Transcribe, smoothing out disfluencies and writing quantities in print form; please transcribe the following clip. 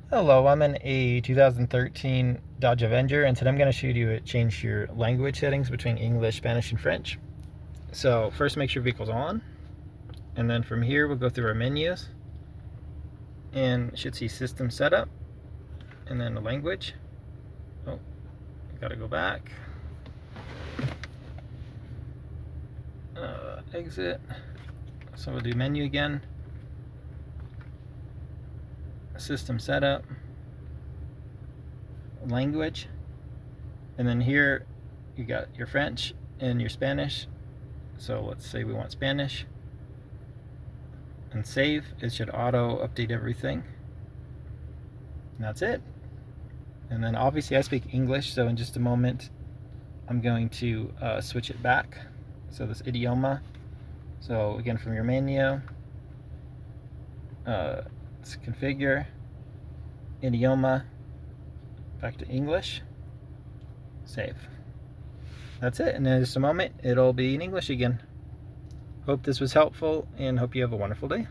Hello, I'm in a 2013 Dodge Avenger, and today I'm going to show you to change your language settings between English, Spanish, and French. So first make sure vehicle's on, and then from here we'll go through our menus, and you should see system setup, and then the language. Oh, gotta go back. Exit. So we'll do menu again. System setup. Language. And then here you got your French and your Spanish. So let's say we want Spanish. And save. It should auto update everything. And that's it. And then obviously I speak English, so in just a moment I'm going to switch it back. So this idioma. So again, from your menu, let's configure idioma, back to English, save. That's it, and in just a moment it'll be in English again. Hope this was helpful and hope you have a wonderful day.